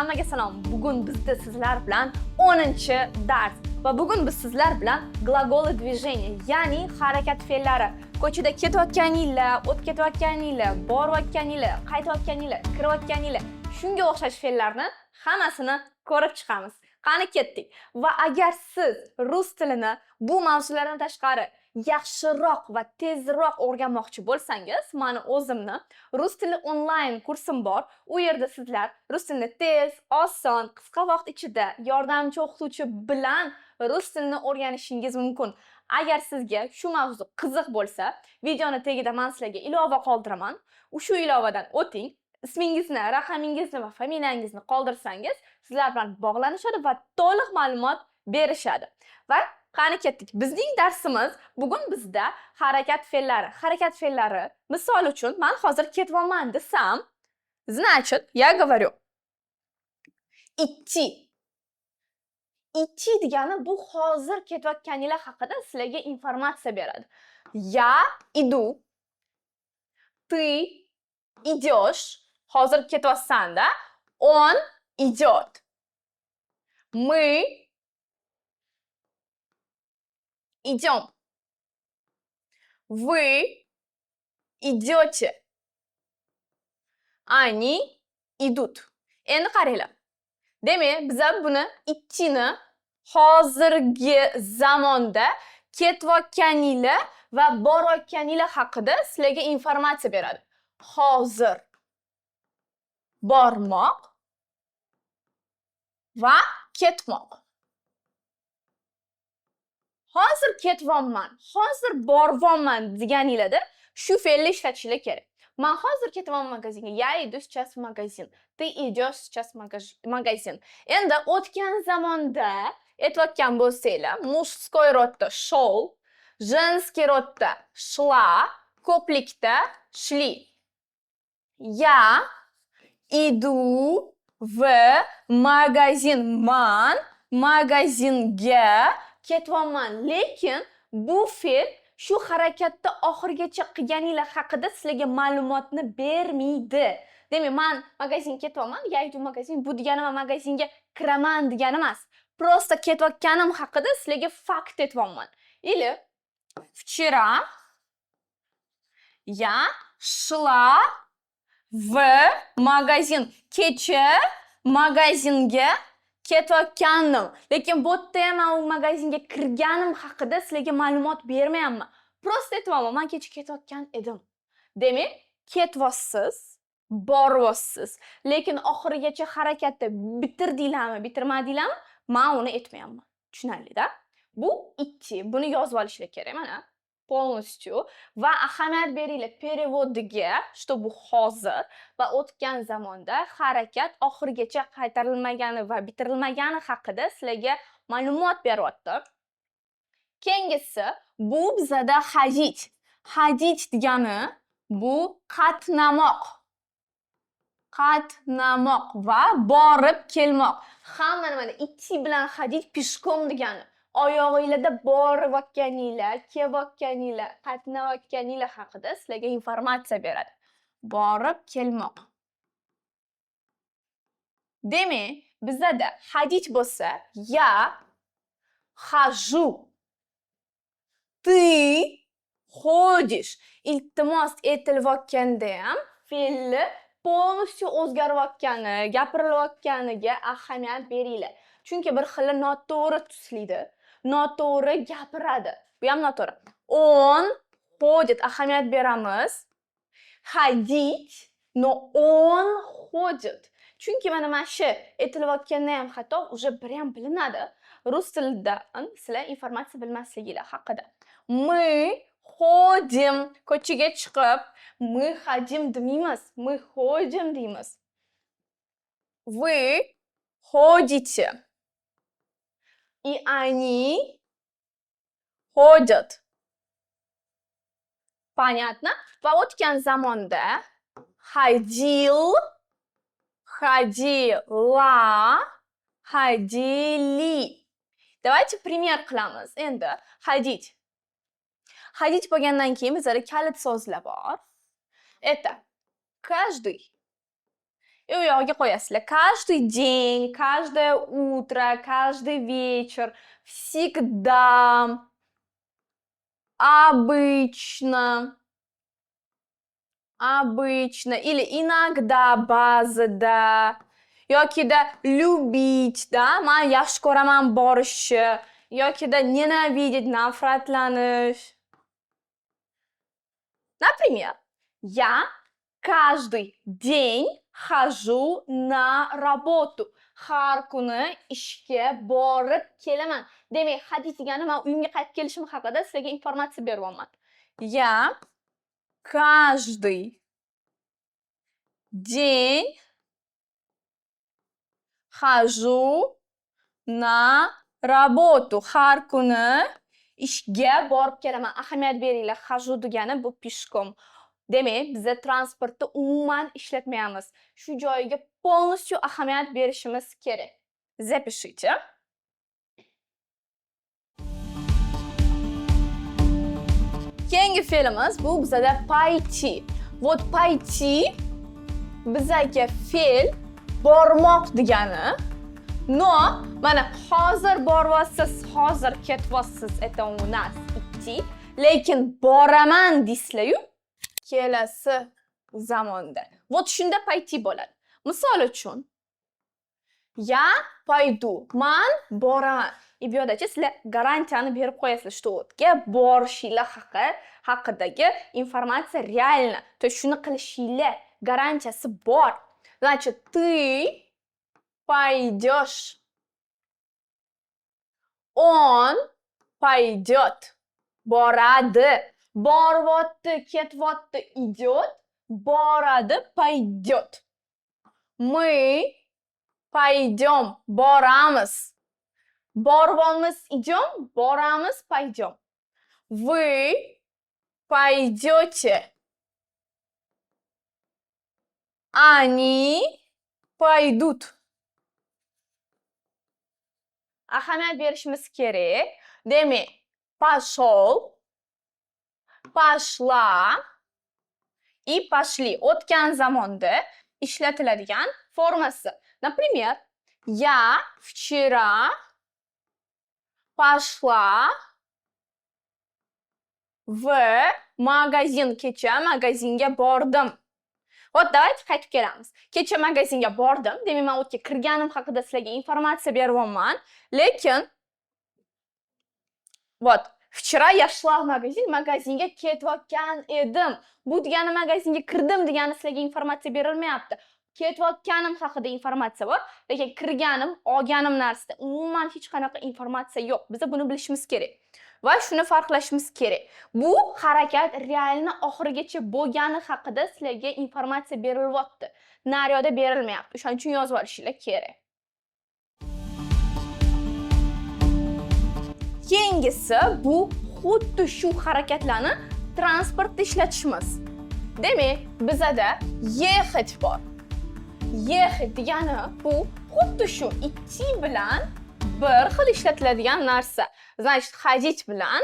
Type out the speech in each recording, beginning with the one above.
Hammaga salom. Bugun bizda sizlar bilan 10-dars va bugun biz sizlar bilan gлаголы движения, ya'ni harakat fe'llari. Ko'chada ketayotganinglar, o'tib ketayotganinglar, borayotganinglar, qaytayotganinglar, kirayotganinglar, shunga o'xshash fe'llarni hammasini ko'rib chiqamiz. Qani ketdik. Va agar siz rus tilini bu mavzulardan tashqari yaxshiroq va tezroq o'rganmoqchi bo'lsangiz, meni o'zimni rus tili onlayn kursim bor. U yerda sizlar rus tilini tez, oson, qisqa vaqt ichida yordamchi o'qituvchi bilan rus tilini o'rganishingiz mumkin. Agar sizga shu mavzu qiziq bo'lsa, videoni tagida men sizlarga ilova qoldiraman. Shu ilovadan o'ting. Ismingizni, raqamingizni va familiyangizni qoldirsangiz, sizlar bilan bog'lanishadi va to'liq ma'lumot berishadi. Va qani ketdik. Bizning darsimiz bugun bizda harakat fe'llari. Harakat fe'llari, misol uchun, men hozir ketyapman desam, значит, я говорю идти. Idти degani bu hozir ketayotganinglar haqida sizlarga informatsiya beradi. Я иду. Ты идешь. Hozir ketyapsan-da. Он идет. Мы идем. Вы идете. Они идут. Endi qaranglar. Demak, biz buni ittini hozirgi zamonda ketayotganinglar va borayotganinglar haqida sizlarga informatsiya beradi. Hozir bormoq va ketmoq. Hozir ketyapman, hozir boryapman deganinglarda shu fe'lni ishlatishinglar kerak. Men hozir ketyapman magazinga. Я иду сейчас в магазин. Ты идешь сейчас в магазин. Endi o'tgan zamonda aytayotgan bo'lsanglar, mужской rodda шел, женский rodda шла, ko'plikda шли. Я иду в магазин. Men magazinga ketyapman. Lekin bu fe'l shu harakatda oxirigacha qilganinglar haqida sizlarga ma'lumotni bermaydi. Demak, men magazinga ketyapman. Я иду в магазин. Bu degani men magazinga kiraman degani emas. Просто ketayotganim haqida sizlarga fakt aytyapman. Или вчера я шла в магазин. Kecha magazinga ketayotgandim. Lekin bu yerda ham men u magazinga kirganim haqida sizlarga ma'lumot bermayapman. Просто aytyapman, men kecha ketayotgan edim. Demak, ketyapsiz, boryapsiz. Lekin oxirigacha harakatni bitirdinglarmi, bitirmadinglarmi? Men uni aytmayapman. Tushunarli-da? Bu ikki. Buni yozib olishlar kerak mana. Полностью va ahamiyat beringlar perevodiga, что bu hozir va o'tgan zamonda harakat oxirigacha qaytarilmagani va bitirilmagani haqida sizlarga ma'lumot beryapti. Keyingisi bu bizada ходить. Ходить degani bu qatnamoq. Qatnamoq va borib kelmoq. Hamma nimada idти bilan ходить peshkom degani. Oyog'ingizda borayotganinglar, kelayotganinglar, qatnayotganinglar haqida sizlarga informatsiya beradi. Borib kelmoq. Demak, bizda ходить bo'lsa, я хожу. Ты ходишь. Iltimos aytilayotganda ham fe'lni полностью o'zgarayotgani, gapirilayotganiga ahamiyat beringlar. Chunki bir xil noto'g'ri tuslaydi. Noto'g'ri gapiradi. Bu ham noto'g'ri. Он ходит. Ahamiyat beramiz. Ходить, но он ходит. Chunki mana shu aytilayotganda ham xato уже bir ham bilinadi. Rus tilida sizlar informatsiya bilmasliginglar haqida. Мы ходим. Ko'chaga chiqib, мы ходим demaymiz. Мы ходим deymiz. Вы ходите. И они ходят. Понятно? Va o'tgan zamonda ходил, ходила, ходили. Давайте пример qilamiz. Endi ходить. Ходить bo'lgandan keyin bizda kalit so'zlar bor. Это каждый, И u yog'iga qo'yasizlar. Каждый день, каждое утро, каждый вечер, всегда, обычно, обычно или иногда, ba'zida yokida любить-da, men yaxshi ko'raman borishni yokida ненавидеть, nafratlanish. Например, я каждый день хожу на работу. Har kuni ishga borib kelaman. Demak, ходить degani men uyimga qaytib kelishim haqida sizlarga informatsiya beryapman. Я каждый день хожу на работу. Har kuni ishga borib kelaman. Ahamiyat beringlar. Хожу degani bu peshkom. Demak, biz transportni umuman ishlatmaymiz. Shu joyiga полностью ahamiyat berishimiz kerak. Запишите. Keyingi fe'limiz bu bizada pойти. Вот pойти bizaga fe'l bormoq degani. No, mana hozir boryapsiz, hozir ketyapsiz, это у нас идти. Lekin boraman deysizlar-yu, kelasi zamonda. Вот shunda pойти bo'ladi. Misol uchun, я пойду, men boraman. Bu yerda-chi sizlar garantiyani berib qo'yasizlar, что o'tga borishinglar haqidagi informatsiya реально. То есть shuni qilishinglar garantiyasi bor. Значит, ты пойдешь. Он пойдет. Boradi. Boryapti, ketyapti, идет. Boradi, пойдет. Мы пойдем. Boramiz. Boryapmiz, идем. Boramiz, пойдем. Вы пойдете. Они пойдут. Ahamiyat berishimiz kerak. Demak, пошел, пошла и пошли. O'tgan zamonda ishlatiladigan formasi. Например, я вчера пошла в magazin. Kecha magazinga bordim. Вот давайте qaytib kelamiz. Kecha magazinga bordim. Demak, men o'tga kirganim haqida sizlarga informatsiya beryapman. Lekin вот вчера я шла в магазин, magazinga ketayotgan edim. Bu degani magazinga kirdim degani sizlarga informatsiya berilmayapti. Ketayotganim haqida informatsiya bor, lekin kirganim, olganim narsasida umuman hech qanaqa informatsiya yo'q. Biz buni bilishimiz kerak. Va shuni farqlashimiz kerak. Bu harakat realni oxirigacha bo'lgani haqida sizlarga informatsiya berilyapti. Naryoda berilmayapti. O'shaning uchun yozib olishinglar kerak. Keyingisi bu xuddi shu harakatlarni transportda ishlatishimiz. Demak, bizada ехать bor. Ехать degani bu xuddi shu идти bilan bir xil ishlatiladigan narsa. Значит, ходить bilan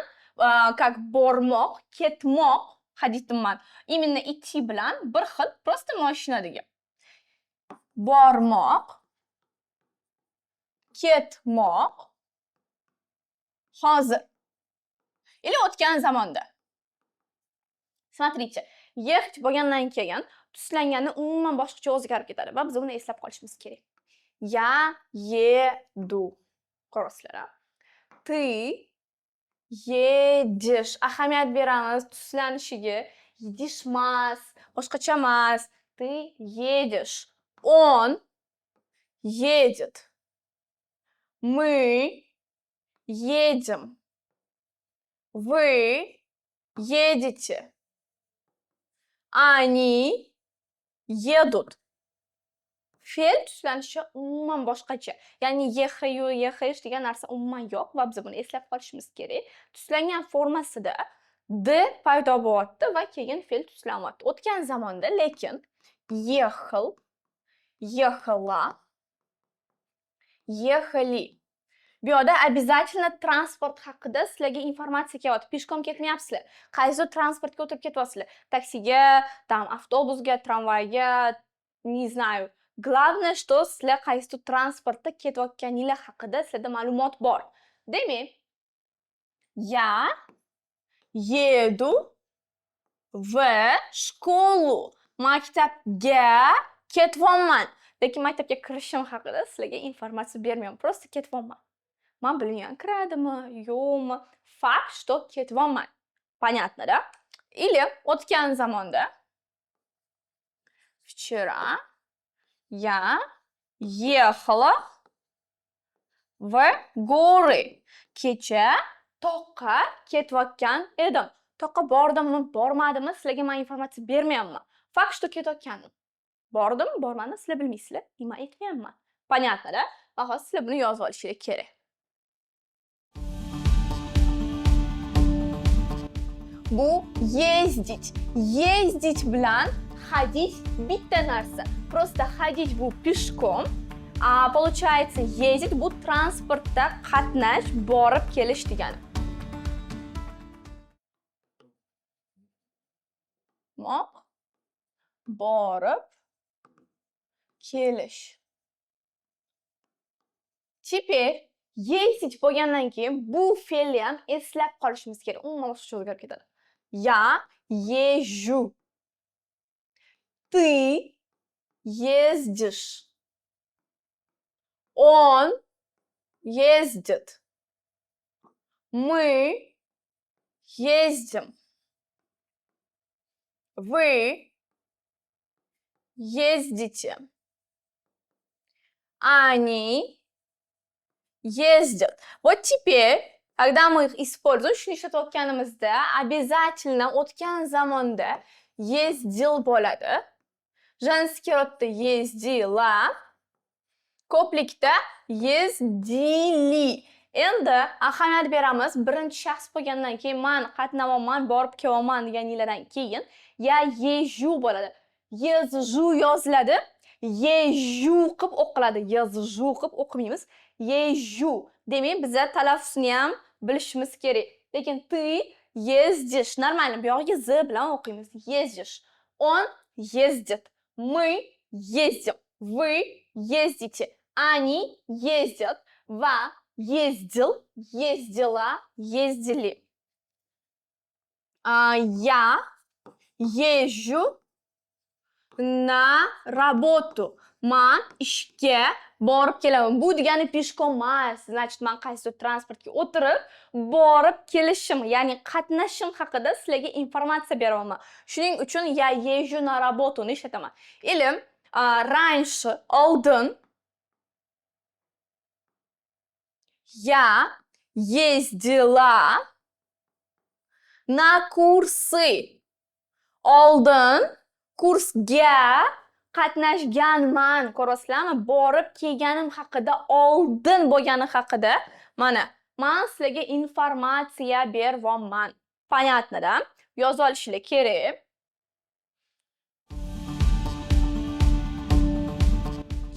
как bormoq, ketmoq, ходить man. Именно идти bilan bir xil, просто mashina degan. Bormoq, ketmoq, hozir. Или o'tgan zamonda. Смотрите, ехать bo'lgandan keyin tuslanganni umuman boshqacha o'zgarib ketadi va biz buni eslab qolishimiz kerak. Я еду. Ko'rasizlar. Ты едешь. Ahamiyat beramiz tuslanishiga. Едешь emas, boshqacha emas. Ты едешь. Он едет. Мы едем. Вы едете. Они едут. Fe'l tuslanishi umuman boshqacha. Ya'ni yehayu, yehayish degan narsa umuman yo'q va biz buni eslab qolishimiz kerak. Tuslangan formasida d paydo bo'lyapti va keyin fe'l tuslanyapti. O'tgan zamonda lekin ехал, ехала, ехали. Bu yerda обязательно transport haqida sizlarga informatsiya kelyapti. Peshkom ketmayapsizlar. Qaysi transportga o'tirib ketyapsizlar? Taksiga, tam avtobusga, tramvayga, не знаю, Главное, что sizlar qaysidir transportda ketayotganinglar haqida sizlarda ma'lumot bor. Demak, я еду в школу. Maktabga ketyapman. Lekin maktabga kirishim haqida sizlarga informatsiya bermayman. Просто ketyapman. Men bilmayman kiradimi, yo'qmi. Fakt, что ketyapman. Понятно, да? Или o'tgan zamonda вчера я ехала в горы. Kecha toqqa ketayotgan edim. Toqqa bordimmi, bormadimmi, sizlarga men informatsiya bermayapman. Fakt, что ketayotganim. Bordim, bormadim, sizlar bilmaysizlar. Nima aytmayapman. Понятно, да? Va hozir sizlar buni yozib olishingiz kerak. Bu ездить. Ездить bilan ходить bitta narsa. Просто ходить bu пешком. А получается ездить bu transportda qatnash, borib kelish degani. Borib kelish. Теперь ездить bo'lgandan keyin bu fe'lni ham eslab qolishimiz kerak. Umuman boshqacha o'zgarib ketadi. Я езжу. Ты ездишь. Он ездит. Мы ездим. Вы ездите. Они ездят. Вот теперь, когда мы их используем, shuni ishlatayotganimizda обязательно o'tgan zamonda ездил bo'ladi. Женский rodda ездила. Ko'plikda yezdili. Endi ahamiyat beramiz. Birinchi shaxs bo'lgandan keyin men qatnayapman, borib kelyapman deganinglardan keyin ya езжу bo'ladi. Езжу yoziladi. Езжу qilib o'qiladi. Езжу qilib o'qimaymiz. Езжу. Demak, biz talaffuzini ham bilishimiz kerak. Lekin ты ездишь. Нормально. Bu yoqga z bilan o'qiymiz. Ездишь. Он ездит. Мы ездим. Вы ездите. Они ездят. Va ездил, ездила, ездили. Я езжу на работу. Men ishga borib kelaman. Bu degani peshkom emas. Значит, men qaysidir transportga o'tirib, borib kelishim, ya'ni qatnashim haqida sizlarga informatsiya beraman. Shuning uchun я езжу на работу ni ishlataman. Или раньше, oldin я ездила на курсы. Oldin kursga qatnashganman. Ko'rasizlarmi? Borib kelganim haqida, oldin bo'lgani haqida mana men sizlarga informatsiya beryapman. Понятно, да? Yozib olishinglar kerak.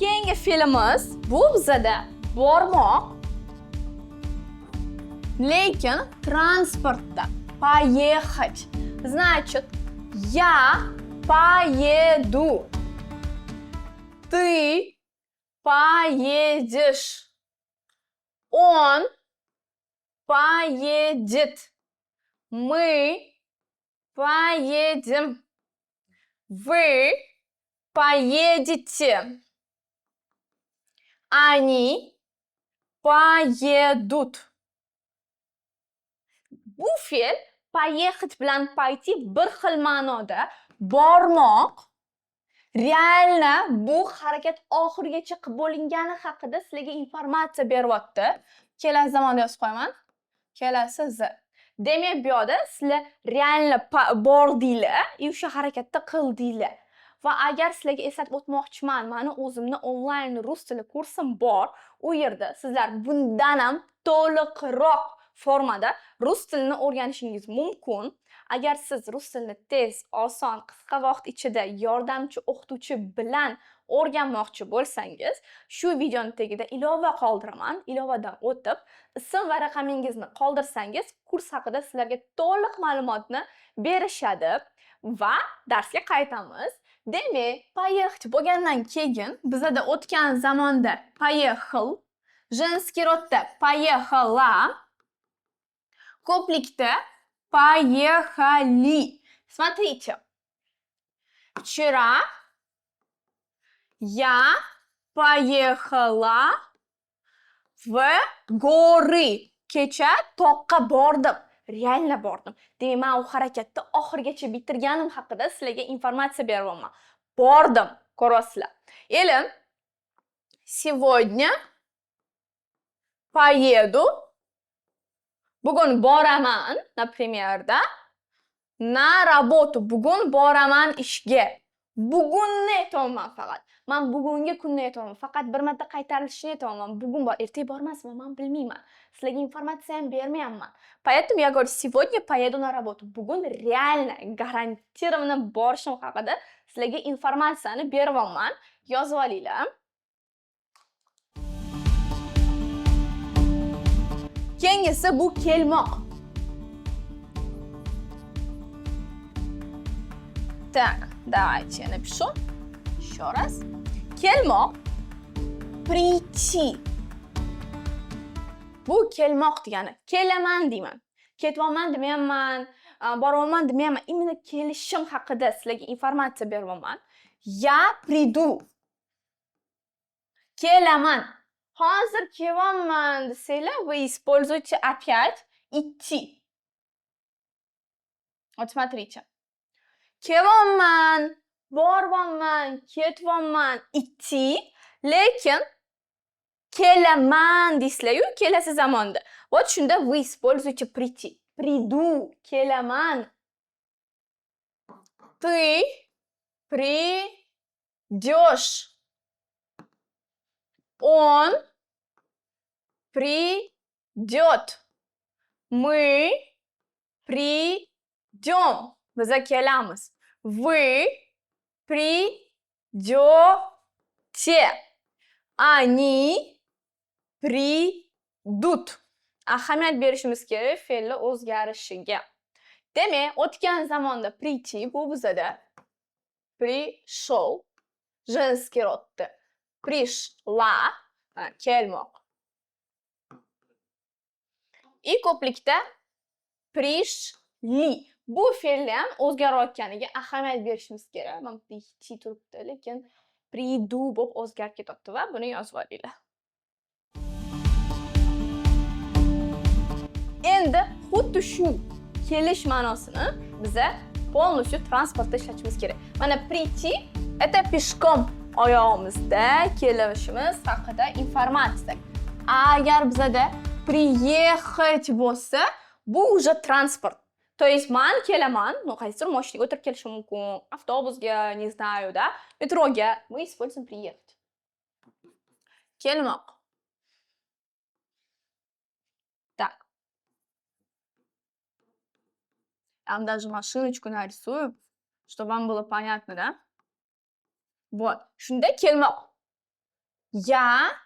Keyingi fe'limiz bu bizada bormoq. Lekin transportda поехать. Значит, я поеду. Ты поедешь. Он поедет. Мы поедем. Вы поедете. Они поедут. Bu fe'l поехать bilan пойти bir xil ma'noda. Bormoq. Realna bu harakat oxirigacha qilib bo'lingani haqida sizlarga informatsiya beryapti. Kelasi zamonda yozib qo'yaman. Kelasi z. Demak, bu yerda sizlar realna bordinglar, o'sha harakatni qildinglar. Va agar sizlarga eslatib o'tmoqchiman, meni o'zimni onlayn rus tili kursim bor. U yerda sizlar bundan ham to'liqroq formada rus tilini o'rganishingiz mumkin. Agar siz rus tilini tez, oson, qisqa vaqt ichida yordamchi o'qituvchi bilan o'rganmoqchi bo'lsangiz, shu videoning tagida ilova qoldiraman. Ilovadan o'tib, ism va raqamingizni qoldirsangiz, kurs haqida sizlarga to'liq ma'lumotni berishadi. Va darsga qaytamiz. Demak, поехать bo'lgandan keyin bizada o'tgan zamonda поехал, женский rodda поехала, ko'plikda поехали. Смотрите. Вчера я поехала в горы. Kecha toqqa bordim. Реально bordim. Demak, men u harakatni oxirigacha bitirganim haqida sizlarga informatsiya beryapman. Bordim, ko'rasizlar. Elim сегодня поеду. Bugun boraman, например, da. Na работу. Bugun boraman ishga. Bugunni aytayapman faqat. Men bugungi kunni aytayapman. Faqat bir marta qaytarilishini aytayapman. Bugun bor, ertaga bormasman, men bilmayman. Sizlarga informatsiya ham bermayapman. Поэтому я говорю, сегодня поеду на работу. Bugun реально, гарантированно borishim haqida sizlarga informatsiyani beryapman. Yozib olinglar. Keyingisi bu kelmoq. Так, давайте я напишу еще раз. Kelmoq, prийти. Bu kelmoq degani. Kelaman deyman. Ketyapman demayman, boryapman demayman. Именно kelishim haqida sizlarga informatsiya beryapman. Я приду. Kelaman. Hozir kelyapman desanglar, вы используете опять идти. Вот смотрите. Kelyapman, boryapman, ketyapman, idti, lekin kelaman deysizlar-yu, kelasi zamonda. Вот shunda вы используете прийти. Приду, kelaman. Ты придешь. Он придет. Мы придем. Biz kelamiz. Вы придете. Они придут. Ahamiyat berishimiz kerak fe'lni o'zgarishiga. Demak, o'tgan zamonda прийти bu bizada пришел, женский rodda пришла, kelmoq. И ko'plikda пришли. Bu fe'lni ham o'zgarayotganiga ahamiyat berishimiz kerak. Men прийти turibdi, lekin приду bo'lib o'zgarib ketyapti va buni yozib olinglar. Endi xuddi shu kelish ma'nosini biza полностью transportda ishlatishimiz kerak. Mana прийти это пешком, oyog'imizda kelishimiz haqida informatsiya. Agar bizada приехать bo'lsa, bu уже transport. То есть man kelaman, ну, qaysidir mashinaga o'tirib kelishim mumkin, avtobusga, не знаю, да, metroga. Мы используем приехать. Kelmoq. Так. Я вам даже машиночку нарисую, чтобы вам было понятно, да? Вот. Shunda kelmoq. Я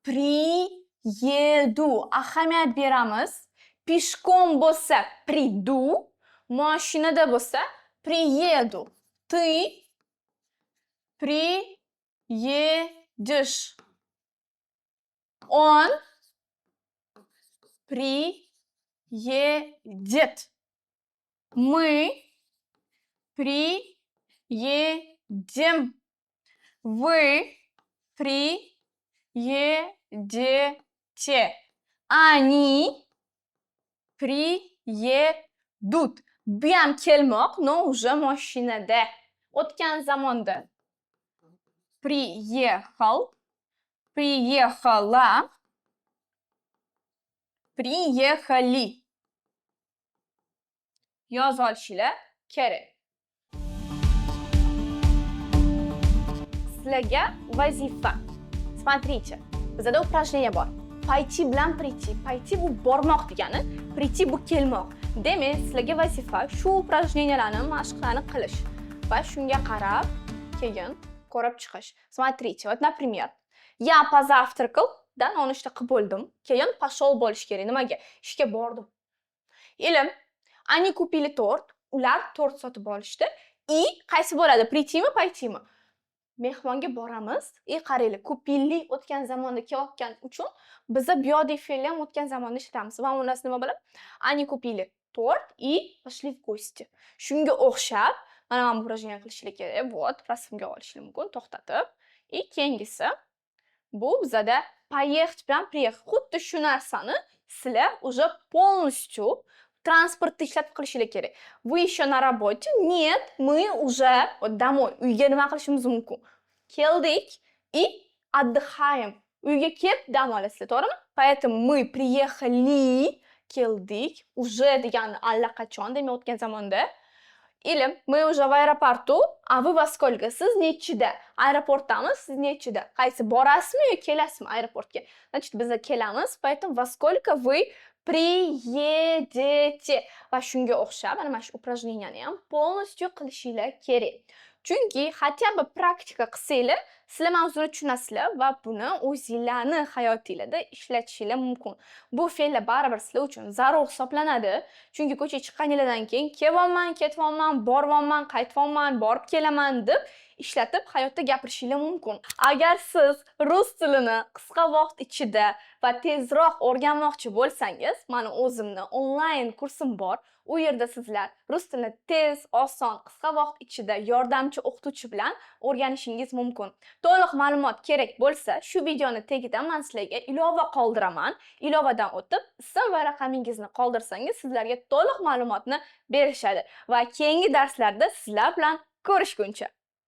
приеду. Ahamiyat beramiz. Пешком bo'lsa приду, mashinada bo'lsa приеду. Ты приедешь. Он приедет. Мы приедем. Вы приедете. Они приедут. Bu ham kelmoq, но уже mashinada. O'tgan zamonda приехал, приехала, приехали. Yozib olishinglar kerak. Sizlarga vazifa. Смотрите, bizada упражнение bor. Пойти bilan прийти. Пойти bu bormoq degani, прийти bu kelmoq. Demak, sizlarga vazifa shu упражненияларni mashqlarni qilish va shunga qarab keyin ko'rib chiqish. Смотрите, вот, например, я позавтракал, да, nonushta qilib bo'ldim. Keyin пошел bo'lish kerak. Nimaga? Ishga bordim. Или они купили торт, ular tort sotib olishdi. И qaysi bo'ladi? Pritima, paytima? Mehmonga boramiz. Qaranglar, ko'p yillik o'tgan zamonda kelayotgan uchun biza biyodek fe'lni ham o'tgan zamonda ishlatamiz. Va u nas nima bo'ladi? Они купили торт и пошли в гости. Shunga o'xshab, mana bu упражнение qilishlik kerak. Вот, rasmga olishlik mumkin, to'xtatib. Keyingisi bu bizada поехать bilan приехать. Xuddi shu narsani sizlar уже полностью transportda ishlatib qilishinglar kerak. Вы еще на работе? Нет, мы уже домой. Uyga nima qilishimiz mumkin? Keldik и отдыхаем. Uyga kelib dam olasizlar, to'g'rimi? Поэтому мы приехали, keldik, уже degani allaqachon, demak o'tgan zamonda. Или мы уже в аэропорту, а вы во сколько? Siz nechida? Aeroportdamiz, siz nechida? Qaysi borasizmi yoki kelasizmi aeroportga? Значит, biz kelamiz, поэтому во сколько вы приедете? Va shunga o'xshab, mana shu упражнениyani ham полностью qilishinglar kerak. Chunki хотя бы praktika qilsanglar, sizlar mavzuni tushunasizlar va buni o'zingizlarning hayotingizda ishlatishinglar mumkin. Bu fe'llar baribir sizlar uchun zarur hisoblanadi. Chunki ko'chaga chiqqaningizdan keyin kelyapman, ketyapman, boryapman, qaytyapman, borib kelaman deb ishlatib hayotda gapirishinglar mumkin. Agar siz rus tilini qisqa vaqt ichida va tezroq o'rganmoqchi bo'lsangiz, mana o'zimning onlayn kursim bor. U yerda sizlar rus tilini tez, oson, qisqa vaqt ichida yordamchi o'qituvchi bilan o'rganishingiz mumkin. To'liq ma'lumot kerak bo'lsa, shu videoni tagidan men sizlarga ilova qoldiraman. Ilovadan o'tib, ism va raqamingizni qoldirsangiz, sizlarga to'liq ma'lumotni berishadi va keyingi darslarda sizlar bilan ko'rishguncha